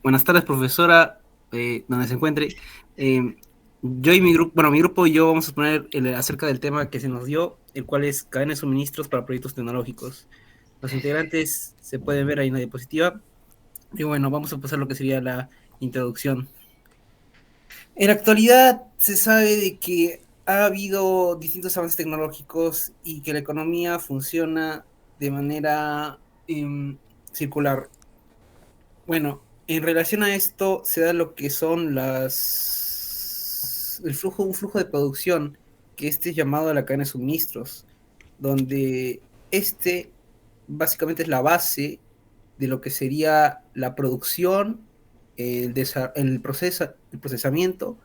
Buenas tardes, profesora, donde se encuentre. Eh, yo y mi grupo, bueno, mi grupo y yo vamos a exponer acerca del tema que se nos dio, el cual es cadena de suministros para proyectos tecnológicos. Los integrantes se pueden ver ahí en la diapositiva. Y bueno, vamos a pasar lo que sería la introducción. En la actualidad se sabe de que ha habido distintos avances tecnológicos y que la economía funciona de manera circular. Bueno, en relación a esto se da lo que son un flujo de producción, que este es llamado a la cadena de suministros, donde este básicamente es la base de lo que sería la producción, el procesamiento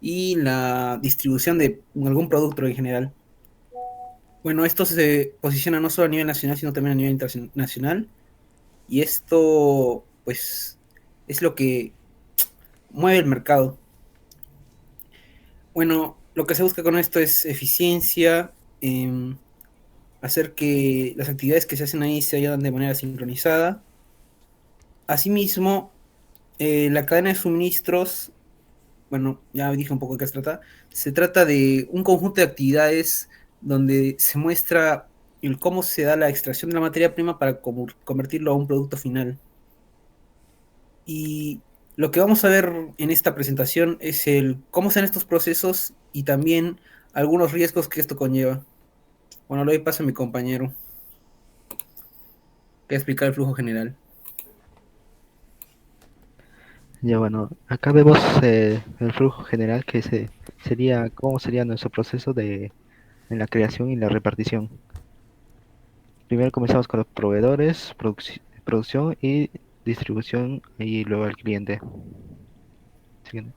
y la distribución de algún producto en general. Bueno, esto se posiciona no solo a nivel nacional, sino también a nivel internacional, y esto, pues, es lo que mueve el mercado. Bueno, lo que se busca con esto es eficiencia, hacer que las actividades que se hacen ahí se hagan de manera sincronizada. Asimismo, la cadena de suministros, bueno, ya dije un poco de qué se trata de un conjunto de actividades donde se muestra el cómo se da la extracción de la materia prima para convertirlo a un producto final. Y lo que vamos a ver en esta presentación es el cómo se dan estos procesos y también algunos riesgos que esto conlleva. Bueno, le doy paso a mi compañero que va a explicar el flujo general. Ya bueno, acá vemos el flujo general sería cómo sería nuestro proceso en la creación y la repartición. Primero comenzamos con los proveedores, producción y distribución y luego el cliente. Siguiente.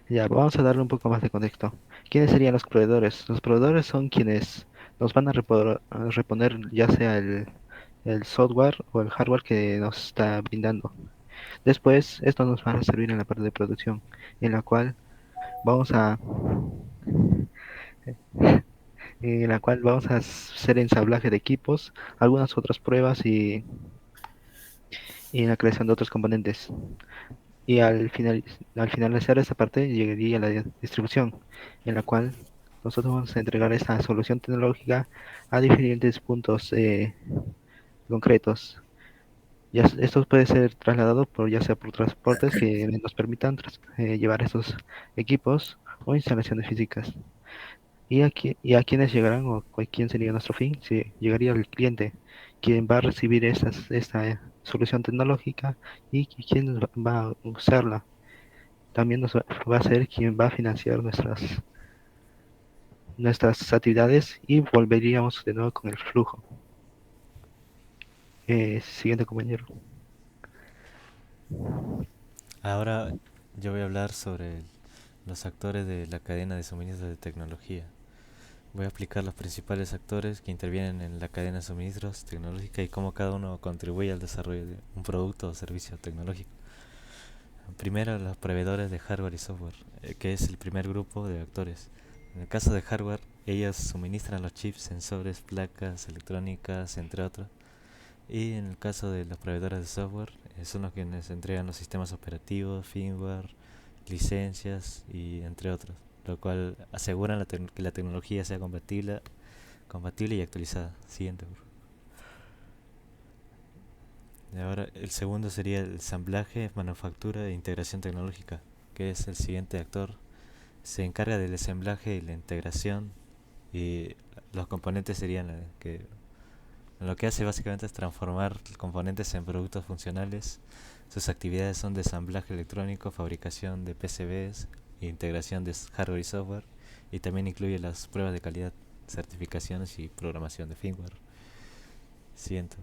Ya, vamos a darle un poco más de contexto. ¿Quiénes serían los proveedores? Los proveedores son quienes nos van a reponer ya sea el software o el hardware que nos está brindando. Después, esto nos va a servir en la parte de producción, en la cual vamos a en la cual vamos a hacer ensamblaje de equipos, algunas otras pruebas y la creación de otros componentes. Y al finalizar esta parte llegaría la distribución, en la cual nosotros vamos a entregar esta solución tecnológica a diferentes puntos concretos. Esto puede ser trasladado por ya sea por transportes que nos permitan llevar estos equipos o instalaciones físicas. Y a quiénes llegarán o quién sería nuestro fin? Sí, llegaría el cliente, quien va a recibir esta solución tecnológica y quien va a usarla. También va a ser quien va a financiar nuestras actividades y volveríamos de nuevo con el flujo. Siguiente compañero. Ahora yo voy a hablar sobre los actores de la cadena de suministros de tecnología. Voy a explicar los principales actores que intervienen en la cadena de suministros tecnológica y cómo cada uno contribuye al desarrollo de un producto o servicio tecnológico. Primero, los proveedores de hardware y software, que es el primer grupo de actores. En el caso de hardware, ellos suministran los chips, sensores, placas electrónicas, entre otros. Y en el caso de los proveedores de software, son los quienes entregan los sistemas operativos, firmware, licencias y entre otros, lo cual aseguran que la tecnología sea compatible y actualizada. Siguiente, por favor. Y ahora el segundo sería el ensamblaje, manufactura e integración tecnológica, que es el siguiente actor. Se encarga del ensamblaje y la integración y los componentes serían que lo que hace básicamente es transformar componentes en productos funcionales. Sus actividades son de ensamblaje electrónico, fabricación de PCBs, integración de hardware y software, y también incluye las pruebas de calidad, certificaciones y programación de firmware. Siguiente.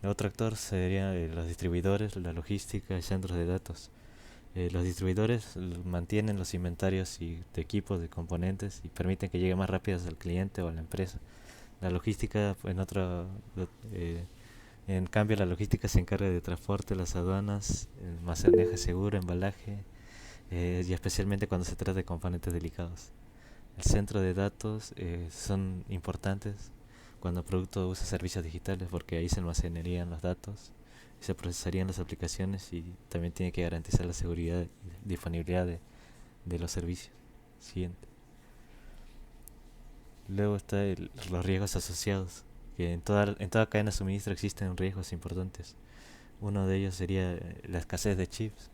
Otro actor serían los distribuidores, la logística y centros de datos. Los distribuidores mantienen los inventarios de equipos, de componentes y permiten que llegue más rápido al cliente o a la empresa. La logística, eh, en cambio, la logística se encarga de transporte, las aduanas, almacenaje seguro, embalaje, y especialmente cuando se trata de componentes delicados. El centro de datos son importantes cuando el producto usa servicios digitales, porque ahí se almacenarían los datos, se procesarían las aplicaciones y también tiene que garantizar la seguridad y disponibilidad de los servicios. Siguiente. Luego está los riesgos asociados, que en toda cadena de suministro existen riesgos importantes. Uno de ellos sería la escasez de chips,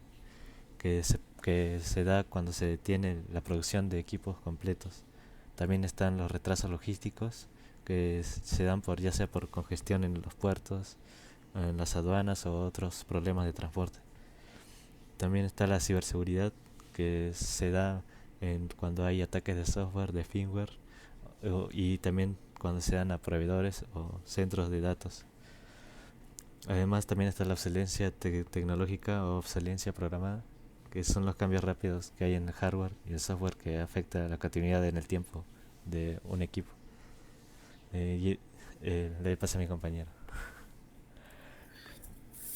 que se da cuando se detiene la producción de equipos completos. También están los retrasos logísticos, que se dan ya sea por congestión en los puertos, en las aduanas o otros problemas de transporte. También está la ciberseguridad, que se da cuando hay ataques de software, de firmware, y también cuando se dan a proveedores o centros de datos. Además también está la obsolescencia tecnológica o obsolescencia programada, que son los cambios rápidos que hay en el hardware y el software que afecta la continuidad en el tiempo de un equipo. Le pasa a mi compañero.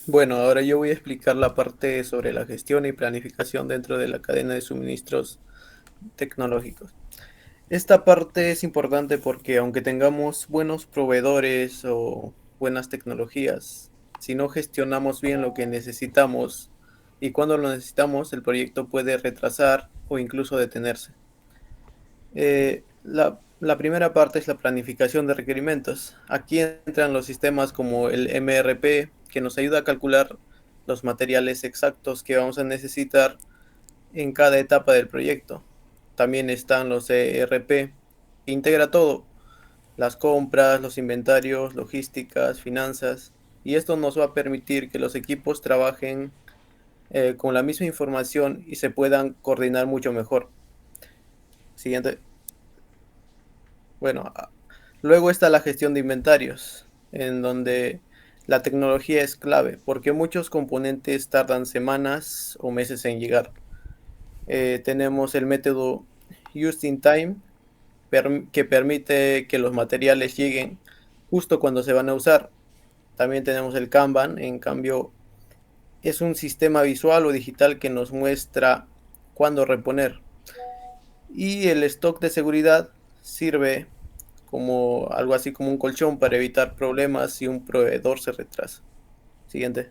Bueno, ahora yo voy a explicar la parte sobre la gestión y planificación dentro de la cadena de suministros tecnológicos. Esta parte es importante porque aunque tengamos buenos proveedores o buenas tecnologías, si no gestionamos bien lo que necesitamos y cuando lo necesitamos, el proyecto puede retrasar o incluso detenerse. La primera parte es la planificación de requerimientos. Aquí entran los sistemas como el MRP, que nos ayuda a calcular los materiales exactos que vamos a necesitar en cada etapa del proyecto. También están los ERP, que integra todo, las compras, los inventarios, logísticas, finanzas, y esto nos va a permitir que los equipos trabajen con la misma información y se puedan coordinar mucho mejor. Siguiente. Bueno, luego está la gestión de inventarios, en donde la tecnología es clave, porque muchos componentes tardan semanas o meses en llegar. Tenemos el método Just in Time, que permite que los materiales lleguen justo cuando se van a usar. También tenemos el Kanban, en cambio, es un sistema visual o digital que nos muestra cuándo reponer. Y el stock de seguridad sirve como algo así como un colchón para evitar problemas si un proveedor se retrasa. Siguiente.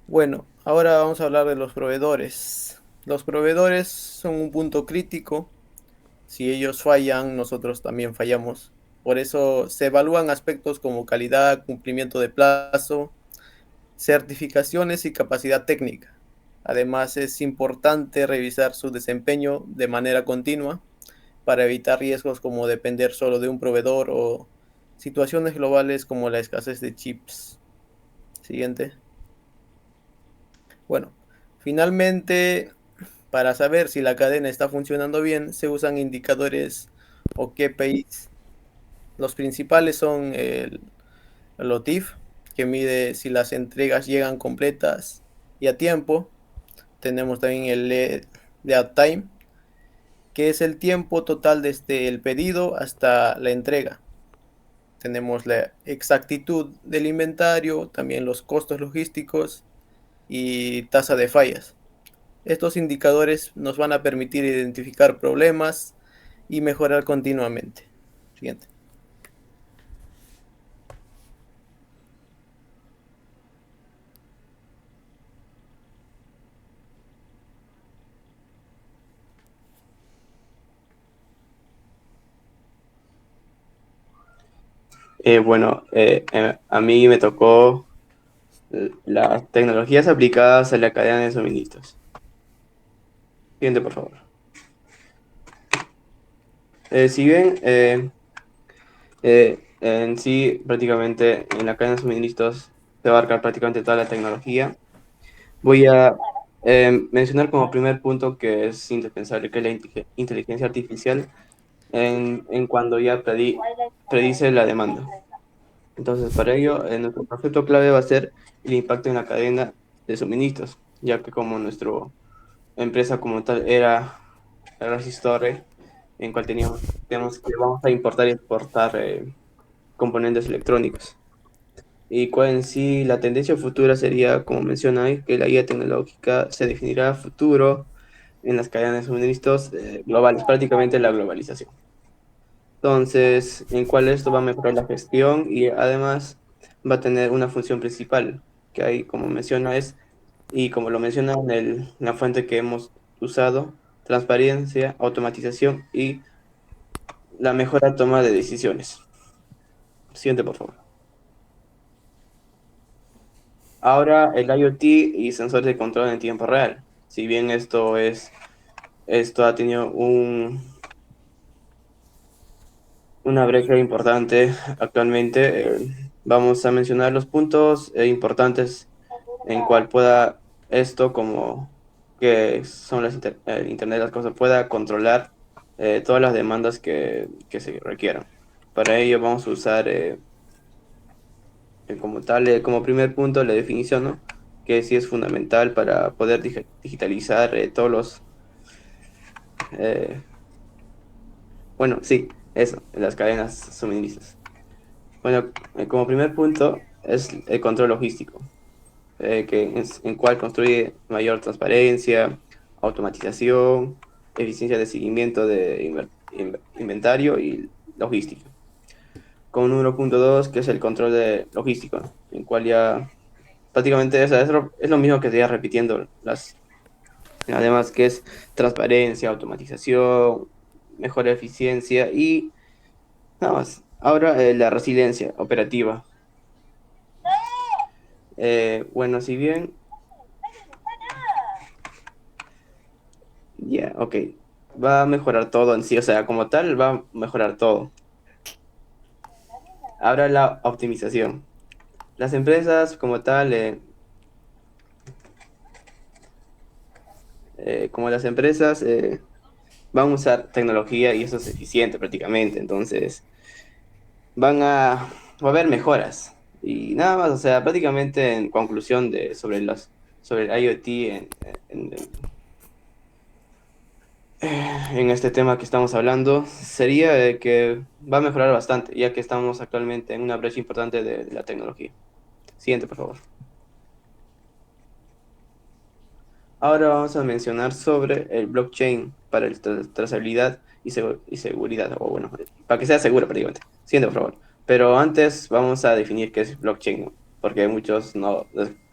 Bueno, ahora vamos a hablar de los proveedores. Los proveedores son un punto crítico. Si ellos fallan, nosotros también fallamos. Por eso se evalúan aspectos como calidad, cumplimiento de plazo, certificaciones y capacidad técnica. Además, es importante revisar su desempeño de manera continua para evitar riesgos como depender solo de un proveedor o situaciones globales como la escasez de chips. Siguiente. Bueno, finalmente, para saber si la cadena está funcionando bien, se usan indicadores o KPIs. Los principales son el OTIF, que mide si las entregas llegan completas y a tiempo. Tenemos también el lead time, que es el tiempo total desde el pedido hasta la entrega. Tenemos la exactitud del inventario, también los costos logísticos y tasa de fallas. Estos indicadores nos van a permitir identificar problemas y mejorar continuamente. Siguiente. A mí me tocó las tecnologías aplicadas a la cadena de suministros. Siguiente, por favor. Si bien en sí, prácticamente en la cadena de suministros se abarca prácticamente toda la tecnología, voy a mencionar como primer punto que es indispensable, que es la inteligencia artificial en cuando ya predice la demanda. Entonces, para ello, nuestro concepto clave va a ser el impacto en la cadena de suministros, ya que como nuestra empresa como tal era el resistor, en cual tenemos que vamos a importar y exportar componentes electrónicos. Y cuál en sí la tendencia futura sería, como menciona ahí, que la guía tecnológica se definirá a futuro en las cadenas de suministros globales, prácticamente la globalización. Entonces, en cual esto va a mejorar la gestión y además va a tener una función principal, que ahí, como menciona, y como lo menciona en la fuente que hemos usado, transparencia, automatización y la mejora toma de decisiones. Siguiente, por favor. Ahora, el IoT y sensores de control en tiempo real. Si bien esto ha tenido una brecha importante actualmente, vamos a mencionar los puntos importantes en cual pueda esto, como que son el Internet de las cosas, pueda controlar todas las demandas que se requieran. Para ello vamos a usar como tal, como primer punto, la definición, ¿no? Que sí es fundamental para poder digitalizar todos eh, bueno, sí, eso, las cadenas suministros. Bueno, como primer punto es el control logístico, en cual construye mayor transparencia, automatización, eficiencia de seguimiento de inventario y logística. Con número punto 2, que es el control de logístico, ¿no? En cual ya prácticamente es lo mismo que se iba repitiendo además que es transparencia, automatización, mejor eficiencia y nada más. Ahora la resiliencia operativa. Bueno, si bien, ya, ok, va a mejorar todo en sí, o sea, como tal, va a mejorar todo. Ahora la optimización. Las empresas como tal, como las empresas van a usar tecnología y eso es eficiente prácticamente, entonces va a haber mejoras. Y nada más, o sea, prácticamente en conclusión sobre el IoT en, en este tema que estamos hablando, sería de que va a mejorar bastante, ya que estamos actualmente en una brecha importante de la tecnología. Siguiente, por favor. Ahora vamos a mencionar sobre el blockchain para la trazabilidad y seguridad, o bueno, para que sea seguro prácticamente. Siguiente, por favor. Pero antes vamos a definir qué es blockchain, ¿no? Porque muchos no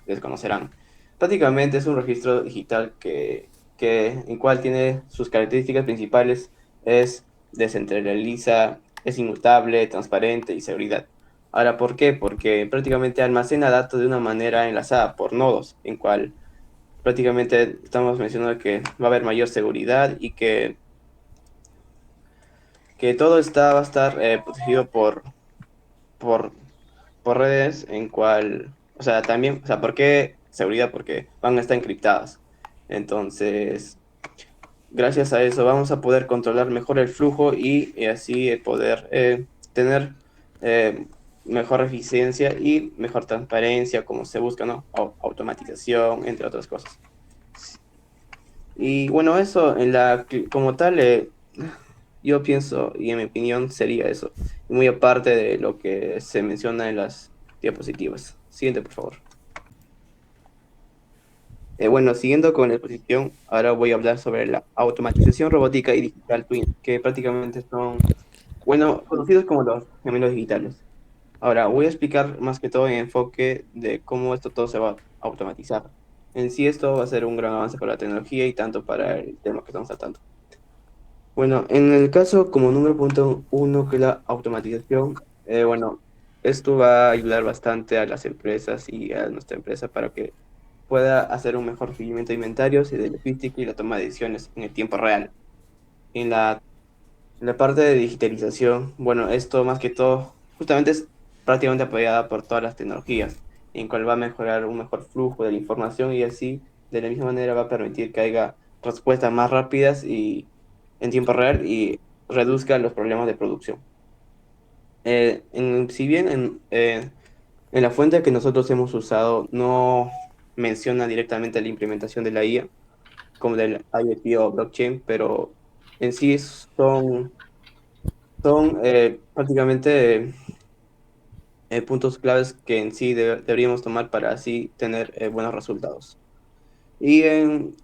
desconocerán. Prácticamente es un registro digital en cual tiene sus características principales, es descentraliza, es inmutable, transparente y seguridad. Ahora, ¿por qué? Porque prácticamente almacena datos de una manera enlazada por nodos, en cual prácticamente estamos mencionando que va a haber mayor seguridad y que todo va a estar protegido por, por redes en cual, o sea, también, o sea, ¿por qué seguridad? Porque van a estar encriptadas. Entonces, gracias a eso vamos a poder controlar mejor el flujo y así poder tener eh, mejor eficiencia y mejor transparencia, como se busca, ¿no? Automatización, entre otras cosas. Y bueno, eso como tal, yo pienso, y en mi opinión sería eso, muy aparte de lo que se menciona en las diapositivas. Siguiente, por favor. Bueno, siguiendo con la exposición, ahora voy a hablar sobre la automatización robótica y digital twin, que prácticamente son, bueno, conocidos como los gemelos digitales. Ahora, voy a explicar más que todo en enfoque de cómo esto todo se va a automatizar. En sí, esto va a ser un gran avance para la tecnología y tanto para el tema que estamos tratando. Bueno, en el caso como número punto uno, que es la automatización, bueno, esto va a ayudar bastante a las empresas y a nuestra empresa para que pueda hacer un mejor seguimiento de inventarios y de logística y la toma de decisiones en el tiempo real. En la parte de digitalización, bueno, esto más que todo justamente es prácticamente apoyada por todas las tecnologías, en cual va a mejorar un mejor flujo de la información y así de la misma manera va a permitir que haya respuestas más rápidas y en tiempo real y reduzca los problemas de producción. Si bien en la fuente que nosotros hemos usado no menciona directamente la implementación de la IA, como del IoT o blockchain, pero en sí son prácticamente puntos claves que en sí deberíamos tomar para así tener buenos resultados. Y en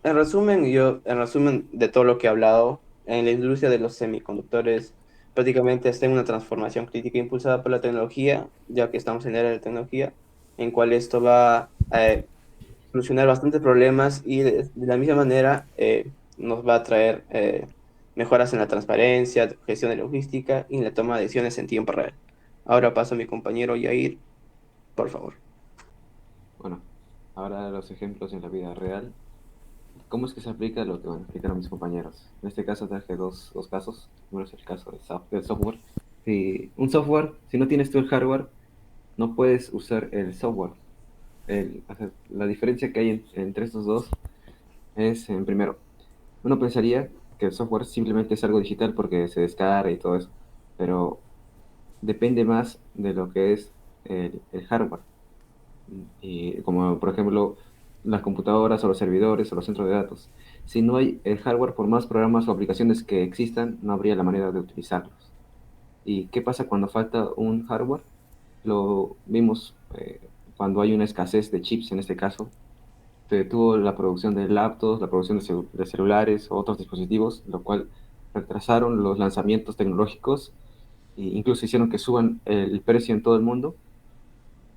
resumen de todo lo que he hablado, en la industria de los semiconductores prácticamente está en una transformación crítica impulsada por la tecnología, ya que estamos en la era de tecnología, en cual esto va a solucionar bastantes problemas y de la misma manera nos va a traer mejoras en la transparencia, gestión de logística y en la toma de decisiones en tiempo real. Ahora paso a mi compañero Yair, por favor. Bueno, ahora los ejemplos en la vida real. ¿Cómo es que se aplica lo que van a explicar a mis compañeros? En este caso traje dos casos. Uno es el caso del software. Si un software, si no tienes tú el hardware, no puedes usar el software. O sea, la diferencia que hay entre estos dos es, en primero, uno pensaría que el software simplemente es algo digital porque se descarga y todo eso, pero depende más de lo que es el hardware. Y como por ejemplo las computadoras o los servidores o los centros de datos. Si no hay el hardware, por más programas o aplicaciones que existan, no habría la manera de utilizarlos. ¿Y qué pasa cuando falta un hardware? Lo vimos cuando hay una escasez de chips, en este caso, se detuvo la producción de laptops, la producción de celulares o otros dispositivos, lo cual retrasaron los lanzamientos tecnológicos e incluso hicieron que suban el precio en todo el mundo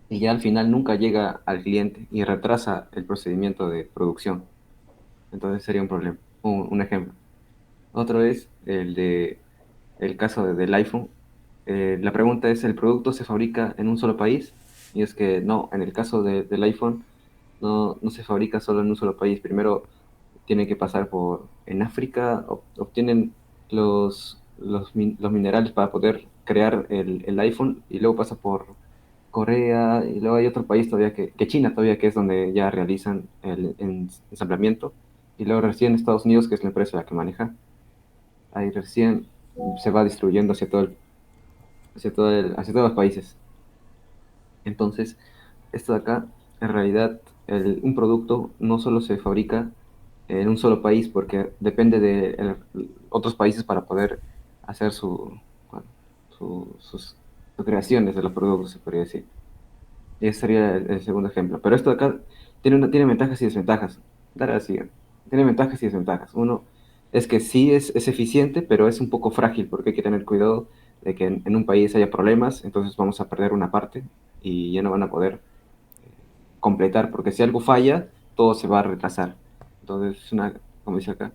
y ya al final nunca llega al cliente y retrasa el procedimiento de producción. Entonces sería un problema, un ejemplo. Otro es el caso del iPhone. La pregunta es, ¿el producto se fabrica en un solo país? Y es que no, en el caso del iPhone no se fabrica solo en un solo país. Primero tiene que pasar en África, obtienen los minerales para poder crear el iPhone y luego pasa por Corea y luego hay otro país todavía que China todavía que es donde ya realizan el ensamblamiento y luego recién Estados Unidos que es la empresa la que maneja. Ahí recién se va distribuyendo hacia todos los países. Entonces, esto de acá, en realidad, un producto no solo se fabrica en un solo país, porque depende de otros países para poder hacer bueno, sus creaciones de los productos, se podría decir. Y ese sería el segundo ejemplo. Pero esto de acá tiene ventajas y desventajas. Dale a la siguiente. Tiene ventajas y desventajas. Uno es que sí es eficiente, pero es un poco frágil, porque hay que tener cuidado de que en un país haya problemas, entonces vamos a perder una parte y ya no van a poder completar, porque si algo falla, todo se va a retrasar. Entonces, como dice acá,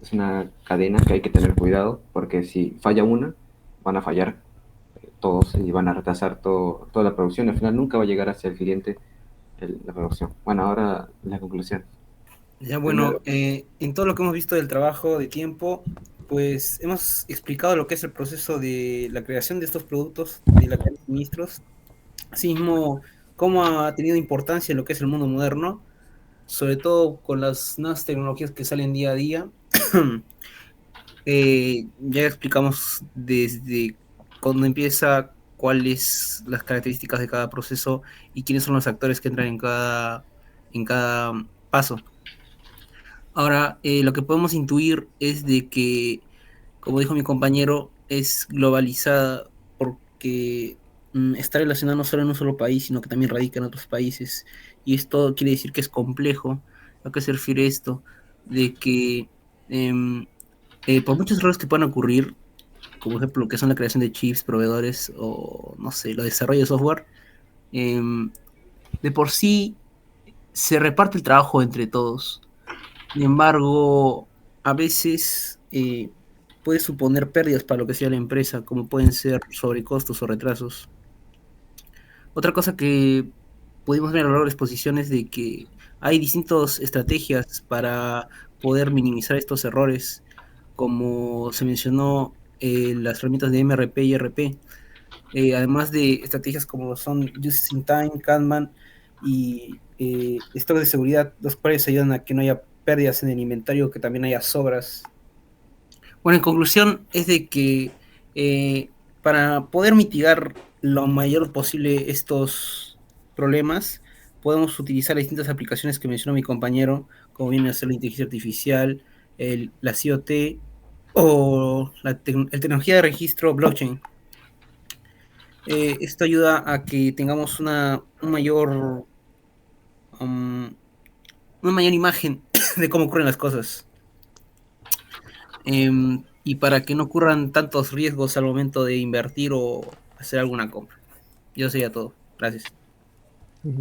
es una cadena que hay que tener cuidado, porque si falla una, van a fallar todos y van a retrasar toda la producción y al final nunca va a llegar hacia el cliente la producción. Bueno, ahora la conclusión. Ya bueno, Primero, en todo lo que hemos visto del trabajo de tiempo, pues hemos explicado lo que es el proceso de la creación de estos productos, de la cadena de suministros, asimismo cómo ha tenido importancia en lo que es el mundo moderno, sobre todo con las nuevas tecnologías que salen día a día. Ya explicamos desde cuando empieza, cuáles las características de cada proceso y quiénes son los actores que entran en cada paso. Ahora, lo que podemos intuir es de que, como dijo mi compañero, es globalizada porque está relacionada no solo en un solo país, sino que también radica en otros países. Y esto quiere decir que es complejo. ¿A qué se refiere esto? De que em, por muchos errores que puedan ocurrir, como ejemplo lo que son la creación de chips, proveedores o no sé, lo desarrollo de software, em, de por sí se reparte el trabajo entre todos. Sin embargo, a veces puede suponer pérdidas para lo que sea la empresa, como pueden ser sobrecostos o retrasos. Otra cosa que pudimos ver a lo largo de la exposición es de que hay distintas estrategias para poder minimizar estos errores, como se mencionó las herramientas de MRP y RP, además de estrategias como son Just in Time, Kanban y stock de seguridad, los cuales ayudan a que no haya pérdidas en el inventario, que también haya sobras. Bueno, en conclusión es de que para poder mitigar lo mayor posible estos problemas, podemos utilizar distintas aplicaciones que mencionó mi compañero, como viene a ser la inteligencia artificial, la COT o la tecnología de registro blockchain. Esto ayuda a que tengamos um, una mayor imagen de cómo ocurren las cosas. y para que no ocurran tantos riesgos al momento de invertir o hacer alguna compra. Yo sería todo. Gracias. Y,